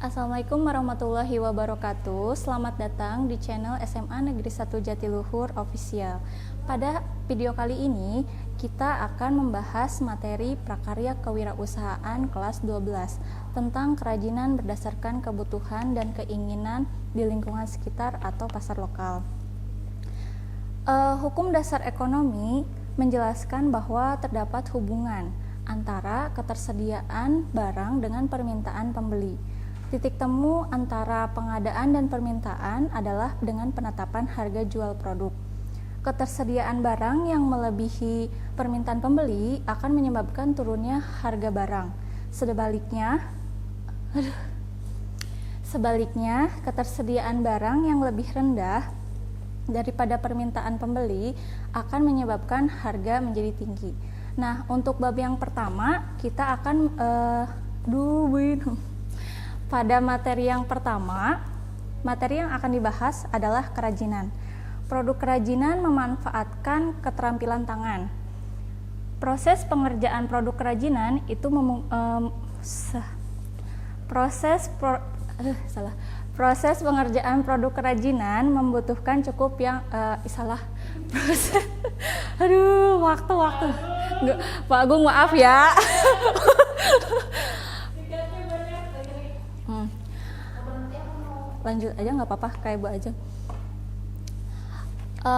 Assalamualaikum warahmatullahi wabarakatuh. Selamat datang di channel SMA Negeri 1 Jatiluhur Official. Pada video kali ini kita akan membahas materi prakarya kewirausahaan kelas 12 tentang kerajinan berdasarkan kebutuhan dan keinginan di lingkungan sekitar atau pasar lokal. Hukum dasar ekonomi menjelaskan bahwa terdapat hubungan antara ketersediaan barang dengan permintaan pembeli. Titik temu antara pengadaan dan permintaan adalah dengan penetapan harga jual produk. Ketersediaan barang yang melebihi permintaan pembeli akan menyebabkan turunnya harga barang. Sebaliknya, ketersediaan barang yang lebih rendah daripada permintaan pembeli akan menyebabkan harga menjadi tinggi. Nah, untuk bab yang pertama kita akan pada materi yang pertama, materi yang akan dibahas adalah kerajinan. Produk kerajinan memanfaatkan keterampilan tangan. Proses pengerjaan produk kerajinan itu proses pengerjaan produk kerajinan membutuhkan cukup yang waktu. Nggak, Pak Agung maaf ya. Lanjut aja nggak apa-apa, kayak Bu aja.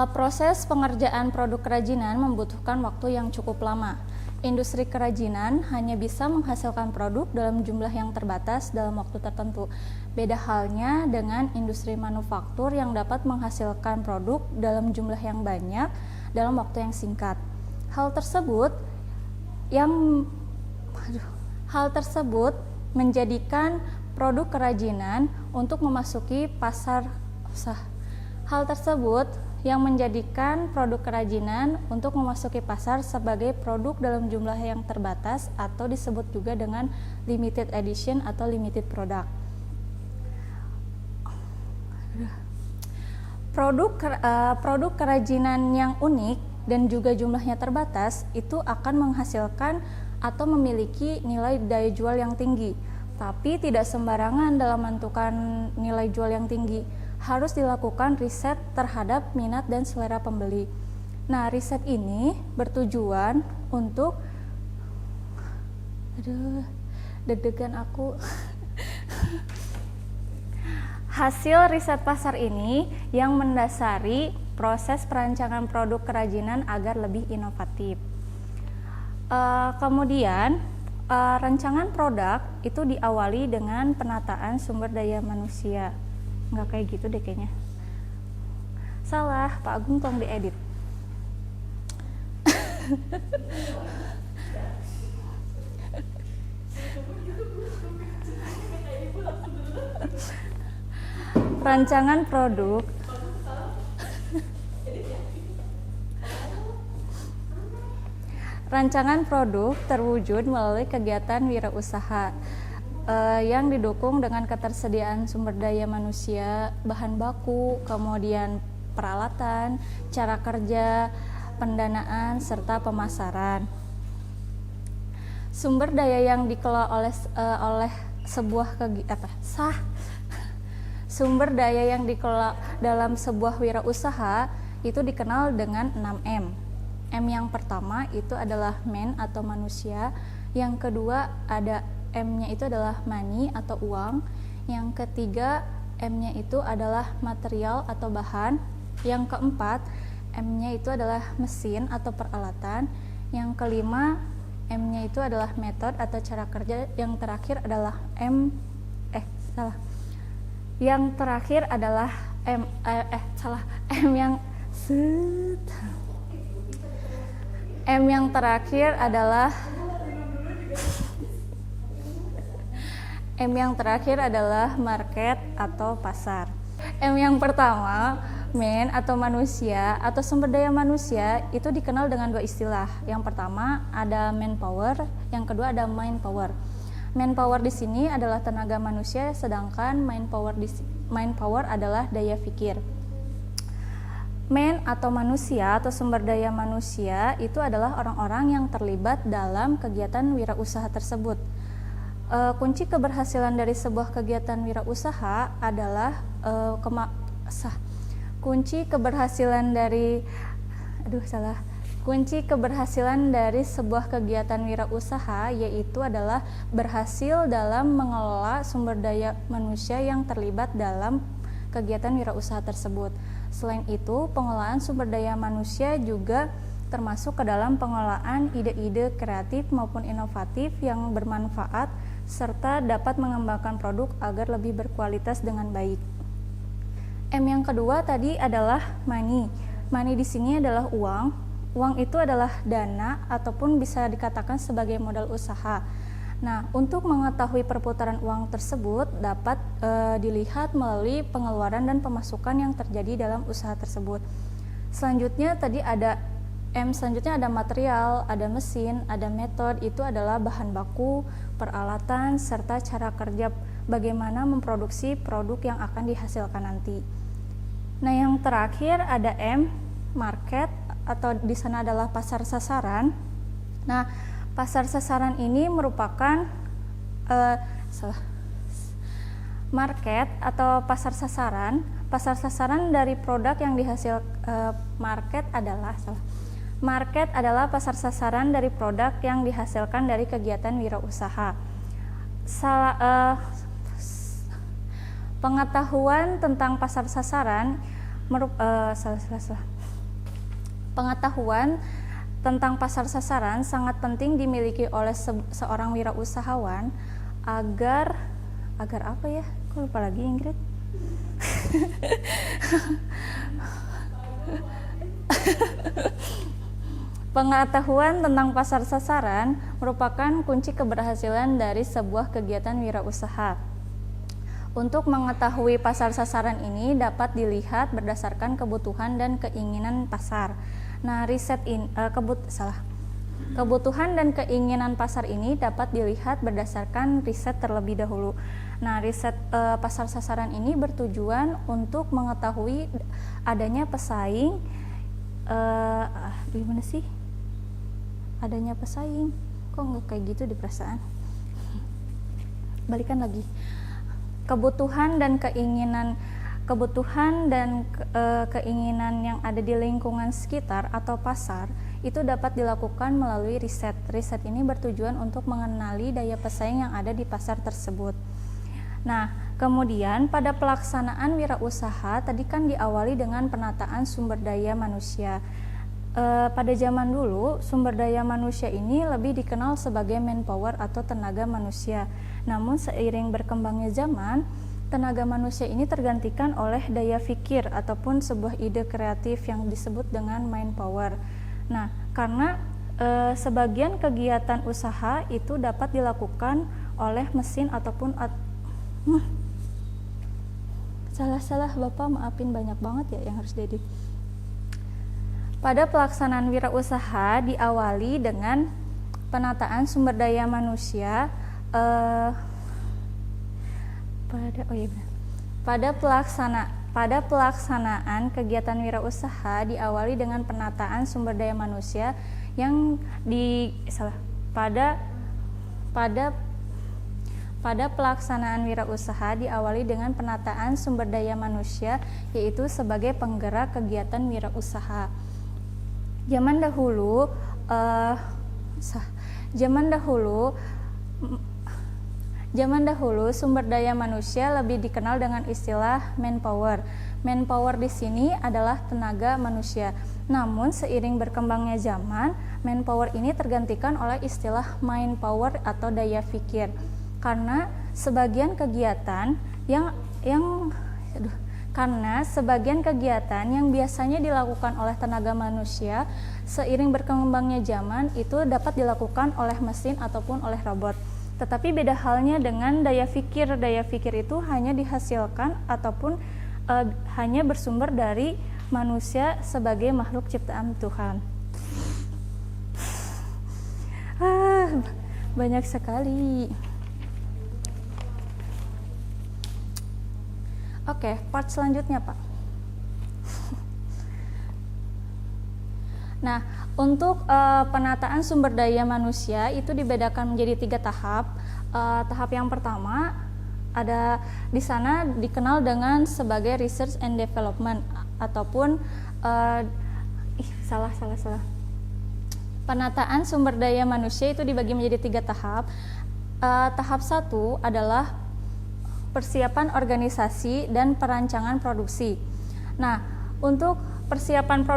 Proses pengerjaan produk kerajinan membutuhkan waktu yang cukup lama. Industri kerajinan hanya bisa menghasilkan produk dalam jumlah yang terbatas dalam waktu tertentu. Beda halnya dengan industri manufaktur yang dapat menghasilkan produk dalam jumlah yang banyak dalam waktu yang singkat. Hal tersebut menjadikan produk kerajinan untuk memasuki pasar sebagai produk dalam jumlah yang terbatas atau disebut juga dengan limited edition atau limited product. Produk kerajinan yang unik dan juga jumlahnya terbatas itu akan menghasilkan atau memiliki nilai daya jual yang tinggi. Tapi tidak sembarangan dalam menentukan nilai jual yang tinggi. Harus dilakukan riset terhadap minat dan selera pembeli. Nah, riset ini bertujuan untuk deg-degan aku. Hasil riset pasar ini yang mendasari proses perancangan produk kerajinan agar lebih inovatif. Kemudian rancangan produk itu diawali dengan penataan sumber daya manusia. Nggak kayak gitu deh kayaknya. Salah, Pak Agung tolong diedit. Rancangan produk terwujud melalui kegiatan wirausaha yang didukung dengan ketersediaan sumber daya manusia, bahan baku, kemudian peralatan, cara kerja, pendanaan, serta pemasaran. Sumber daya yang dikelola sumber daya yang dikelola dalam sebuah wirausaha itu dikenal dengan 6M. M yang pertama itu adalah man atau manusia, yang kedua ada M-nya itu adalah money atau uang, yang ketiga M-nya itu adalah material atau bahan, yang keempat M-nya itu adalah mesin atau peralatan, yang kelima M-nya itu adalah method atau cara kerja, yang terakhir adalah M yang terakhir adalah M yang terakhir adalah market atau pasar. M yang pertama, man atau manusia atau sumber daya manusia itu dikenal dengan dua istilah. Yang pertama ada manpower, yang kedua ada mindpower. Manpower di sini adalah tenaga manusia, sedangkan mindpower adalah daya pikir. Man atau manusia atau sumber daya manusia itu adalah orang-orang yang terlibat dalam kegiatan wirausaha tersebut. Kunci keberhasilan dari sebuah kegiatan wirausaha adalah kunci keberhasilan dari Kunci keberhasilan dari sebuah kegiatan wirausaha yaitu adalah berhasil dalam mengelola sumber daya manusia yang terlibat dalam kegiatan wirausaha tersebut. Selain itu, pengelolaan sumber daya manusia juga termasuk ke dalam pengelolaan ide-ide kreatif maupun inovatif yang bermanfaat serta dapat mengembangkan produk agar lebih berkualitas dengan baik. M yang kedua tadi adalah money. Money di sini adalah uang. Uang itu adalah dana ataupun bisa dikatakan sebagai modal usaha. Nah, untuk mengetahui perputaran uang tersebut dapat dilihat melalui pengeluaran dan pemasukan yang terjadi dalam usaha tersebut. Selanjutnya tadi ada selanjutnya ada material, ada mesin, ada metode, itu adalah bahan baku, peralatan, serta cara kerja bagaimana memproduksi produk yang akan dihasilkan nanti. Nah, yang terakhir ada M, market, atau di sana adalah pasar sasaran. Nah, pasar sasaran ini merupakan market atau pasar sasaran. Pasar sasaran dari produk yang Market adalah pasar sasaran dari produk yang dihasilkan dari kegiatan wirausaha. Pengetahuan tentang pasar sasaran Pengetahuan tentang pasar sasaran sangat penting dimiliki oleh seorang wirausahawan agar apa ya? Kok lupa lagi, Ingrid? Pengetahuan tentang pasar sasaran merupakan kunci keberhasilan dari sebuah kegiatan wirausaha. Untuk mengetahui pasar sasaran ini dapat dilihat berdasarkan kebutuhan dan keinginan pasar. Nah, kebutuhan dan keinginan pasar ini dapat dilihat berdasarkan riset terlebih dahulu. Nah, riset pasar sasaran ini bertujuan untuk mengetahui adanya pesaing gimana sih? Adanya pesaing, kok nggak kayak gitu di perasaan. Balikan lagi. Kebutuhan dan keinginan yang ada di lingkungan sekitar atau pasar itu dapat dilakukan melalui riset. Riset ini bertujuan untuk mengenali daya pesaing yang ada di pasar tersebut. Nah, kemudian pada pelaksanaan wirausaha tadi kan diawali dengan penataan sumber daya manusia. Pada zaman dulu, sumber daya manusia ini lebih dikenal sebagai manpower atau tenaga manusia. Namun seiring berkembangnya zaman, tenaga manusia ini tergantikan oleh daya pikir ataupun sebuah ide kreatif yang disebut dengan manpower. Nah, karena sebagian kegiatan usaha itu dapat dilakukan oleh mesin ataupun salah Bapak, maafin, banyak banget ya yang harus diedit. Pada pelaksanaan wirausaha diawali dengan penataan sumber daya manusia. Pada pelaksanaan kegiatan wirausaha diawali dengan penataan sumber daya manusia yang pada pelaksanaan wirausaha diawali dengan penataan sumber daya manusia, yaitu sebagai penggerak kegiatan wirausaha. Zaman dahulu sumber daya manusia lebih dikenal dengan istilah manpower. Manpower di sini adalah tenaga manusia. Namun seiring berkembangnya zaman, manpower ini tergantikan oleh istilah mindpower atau daya pikir. Karena sebagian kegiatan yang biasanya dilakukan oleh tenaga manusia, seiring berkembangnya zaman itu dapat dilakukan oleh mesin ataupun oleh robot. Tetapi beda halnya dengan daya pikir. Daya pikir itu hanya dihasilkan ataupun hanya bersumber dari manusia sebagai makhluk ciptaan Tuhan. Banyak sekali. Oke, part selanjutnya, Pak. Nah, untuk penataan sumber daya manusia itu dibedakan menjadi 3 tahap. Tahap yang pertama ada di sana dikenal dengan sebagai research and development ataupun salah. Penataan sumber daya manusia itu dibagi menjadi 3 tahap. Tahap 1 adalah persiapan organisasi dan perancangan produksi. Nah, untuk persiapan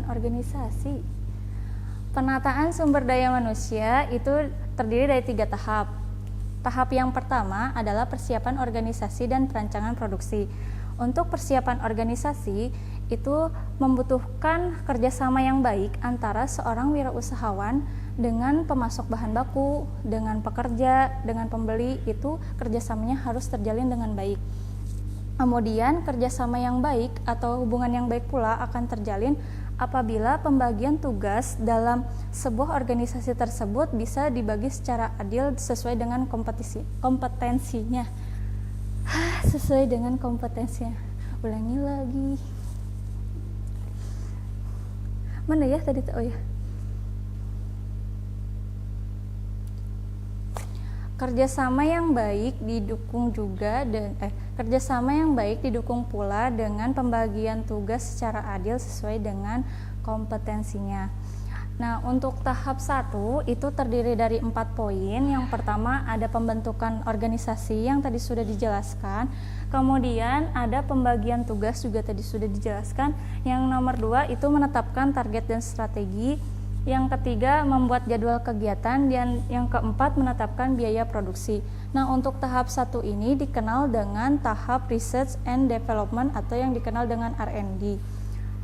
organisasi. Penataan sumber daya manusia itu terdiri dari 3 tahap. Tahap yang pertama adalah persiapan organisasi dan perancangan produksi. Untuk persiapan organisasi itu membutuhkan kerjasama yang baik antara seorang wirausahawan dengan pemasok bahan baku, dengan pekerja, dengan pembeli, itu kerjasamanya harus terjalin dengan baik. Kemudian kerjasama yang baik atau hubungan yang baik pula akan terjalin apabila pembagian tugas dalam sebuah organisasi tersebut bisa dibagi secara adil sesuai dengan kompetensinya. Sesuai dengan kompetensinya. Ulangi lagi. Mana ya tadi? Oh ya. Kerjasama yang baik didukung pula dengan pembagian tugas secara adil sesuai dengan kompetensinya. Nah, untuk tahap 1 itu terdiri dari 4 poin. Yang pertama ada pembentukan organisasi yang tadi sudah dijelaskan. Kemudian ada pembagian tugas juga tadi sudah dijelaskan. Yang nomor 2 itu menetapkan target dan strategi. Yang ketiga membuat jadwal kegiatan, dan yang keempat menetapkan biaya produksi. Nah, untuk tahap 1 ini dikenal dengan tahap research and development atau yang dikenal dengan R&D.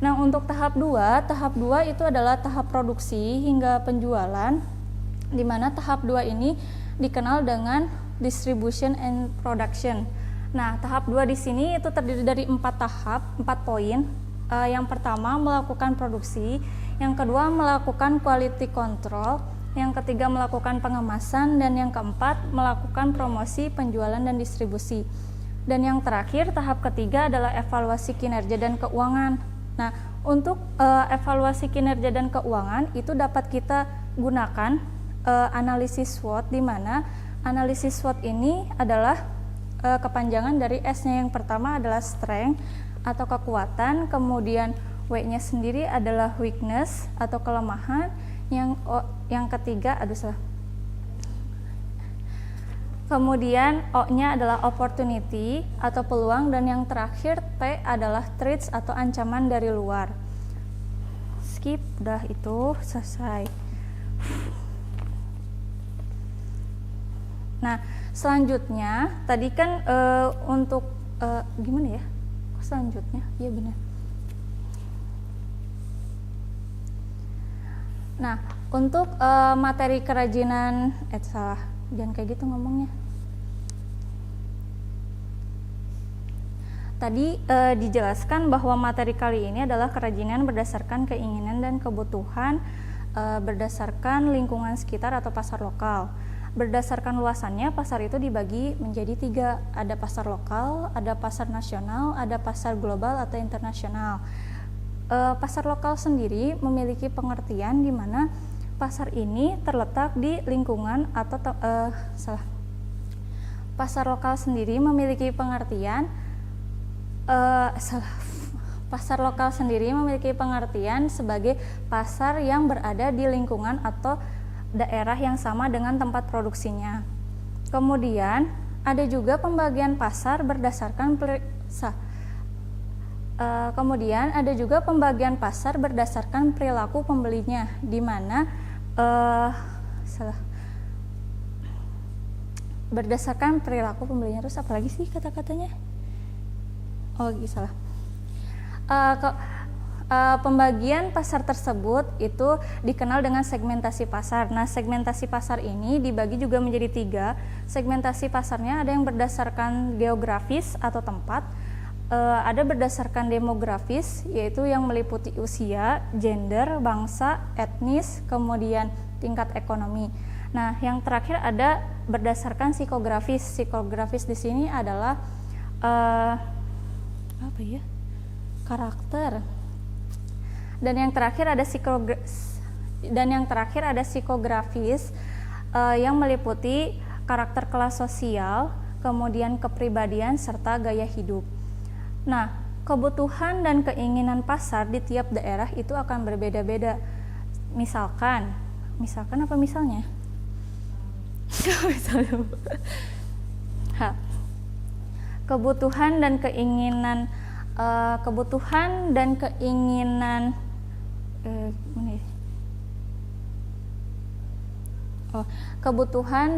Nah, untuk tahap 2 itu adalah tahap produksi hingga penjualan, di mana tahap 2 ini dikenal dengan distribution and production. Nah, tahap 2 di sini itu terdiri dari 4 poin. Yang pertama melakukan produksi, yang kedua melakukan quality control, yang ketiga melakukan pengemasan, dan yang keempat melakukan promosi, penjualan, dan distribusi. Dan yang terakhir tahap ketiga adalah evaluasi kinerja dan keuangan. Nah, untuk evaluasi kinerja dan keuangan itu dapat kita gunakan analisis SWOT, di mana analisis SWOT ini adalah kepanjangan dari S-nya. Yang pertama adalah strength atau kekuatan, kemudian W-nya sendiri adalah weakness atau kelemahan, yang ketiga kemudian O-nya adalah opportunity atau peluang, dan yang terakhir T adalah threats atau ancaman dari luar. Skip, udah itu selesai. Nah, selanjutnya tadi kan untuk gimana ya? Selanjutnya, iya benar. Nah, untuk materi kerajinan, jangan kayak gitu ngomongnya. Tadi dijelaskan bahwa materi kali ini adalah kerajinan berdasarkan keinginan dan kebutuhan berdasarkan lingkungan sekitar atau pasar lokal. Berdasarkan luasannya, pasar itu dibagi menjadi 3. Ada pasar lokal, ada pasar nasional, ada pasar global atau internasional. Pasar lokal sendiri memiliki pengertian di mana pasar ini terletak di lingkungan atau pasar lokal sendiri memiliki pengertian pasar lokal sendiri memiliki pengertian sebagai pasar yang berada di lingkungan atau daerah yang sama dengan tempat produksinya. Kemudian ada juga pembagian pasar berdasarkan perilaku pembelinya, di mana berdasarkan perilaku pembelinya. Terus apa lagi sih kata-katanya? Oh, salah. Pembagian pasar tersebut itu dikenal dengan segmentasi pasar. Nah, segmentasi pasar ini dibagi juga menjadi 3. Segmentasi pasarnya ada yang berdasarkan geografis atau tempat, ada berdasarkan demografis, yaitu yang meliputi usia, gender, bangsa, etnis, kemudian tingkat ekonomi. Nah, yang terakhir ada berdasarkan psikografis. Psikografis di sini adalah karakter. Dan yang terakhir ada Dan yang terakhir ada psikografis yang meliputi karakter kelas sosial, kemudian kepribadian serta gaya hidup. Nah, kebutuhan dan keinginan pasar di tiap daerah itu akan berbeda-beda. Misalkan apa misalnya? Kebutuhan dan keinginan kebutuhan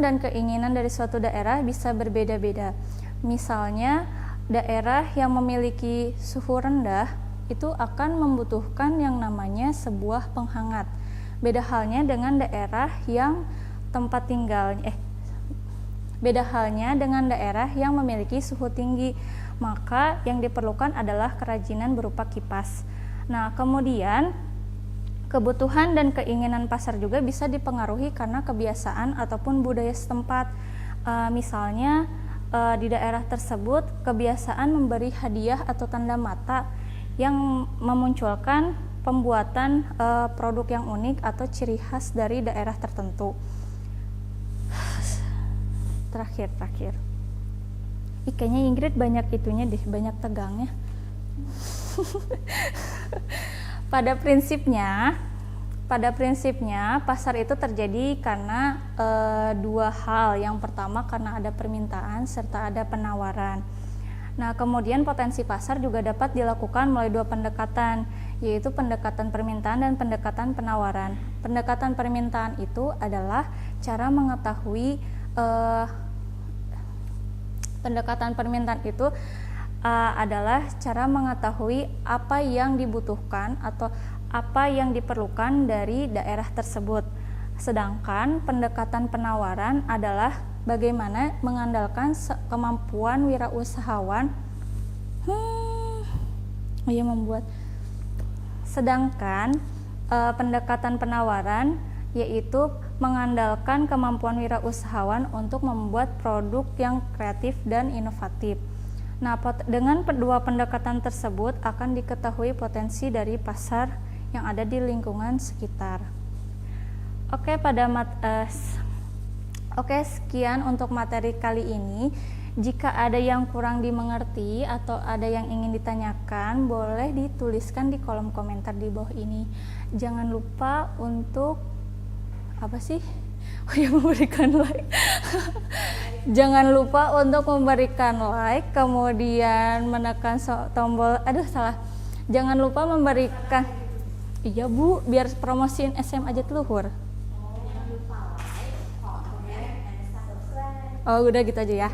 dan keinginan dari suatu daerah bisa berbeda-beda. Misalnya, daerah yang memiliki suhu rendah itu akan membutuhkan yang namanya sebuah penghangat. Beda halnya dengan daerah yang memiliki suhu tinggi, maka yang diperlukan adalah kerajinan berupa kipas. Nah, kemudian kebutuhan dan keinginan pasar juga bisa dipengaruhi karena kebiasaan ataupun budaya setempat. Misalnya di daerah tersebut kebiasaan memberi hadiah atau tanda mata yang memunculkan pembuatan produk yang unik atau ciri khas dari daerah tertentu. Terakhir. Kayaknya Ingrid banyak itunya deh, banyak tegangnya. Pada prinsipnya pasar itu terjadi karena dua hal. Yang pertama karena ada permintaan serta ada penawaran. Nah, kemudian potensi pasar juga dapat dilakukan melalui dua pendekatan, yaitu pendekatan permintaan dan pendekatan penawaran. Pendekatan permintaan itu adalah cara mengetahui apa yang dibutuhkan atau apa yang diperlukan dari daerah tersebut. Sedangkan pendekatan penawaran adalah bagaimana mengandalkan kemampuan wirausahawan pendekatan penawaran yaitu mengandalkan kemampuan wirausahawan untuk membuat produk yang kreatif dan inovatif. Nah, dengan kedua pendekatan tersebut akan diketahui potensi dari pasar yang ada di lingkungan sekitar. Sekian untuk materi kali ini. Jika ada yang kurang dimengerti atau ada yang ingin ditanyakan, boleh dituliskan di kolom komentar di bawah ini. Jangan lupa untuk memberikan like. Jangan lupa untuk memberikan like, kemudian menekan tombol. Jangan lupa memberikan. Iya Bu, biar promosiin SMA Jatiluhur. Oh, udah gitu aja ya.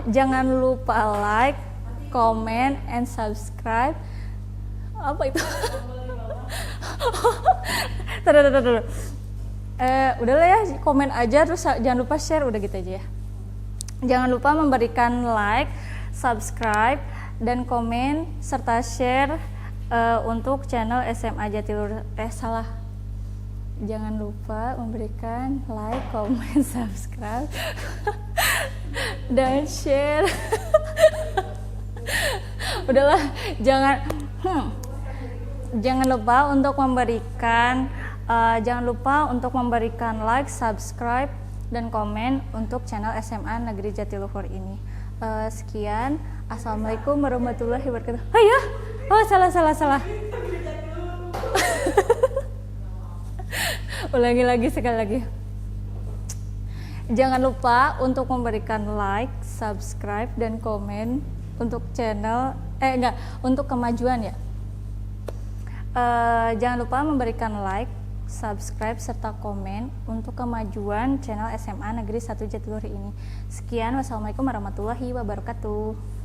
Jangan lupa like, comment, and subscribe. Apa itu? Tuh. Udahlah ya, komen aja terus jangan lupa share, udah gitu aja ya. Jangan lupa memberikan like, subscribe, dan komen serta share untuk channel SMA Jatiluhur. Jangan lupa memberikan like, comment, subscribe, dan share. Udahlah, jangan lupa untuk memberikan like, subscribe, dan komen untuk channel SMA Negeri Jatiluhur ini. Sekian, assalamualaikum warahmatullahi wabarakatuh. Salah. Ulangi lagi sekali lagi. Jangan lupa untuk memberikan like, subscribe, dan komen untuk channel untuk kemajuan ya. Jangan lupa memberikan like, subscribe, serta komen untuk kemajuan channel SMA Negeri 1 Jatiluhur ini. Sekian, wassalamualaikum warahmatullahi wabarakatuh.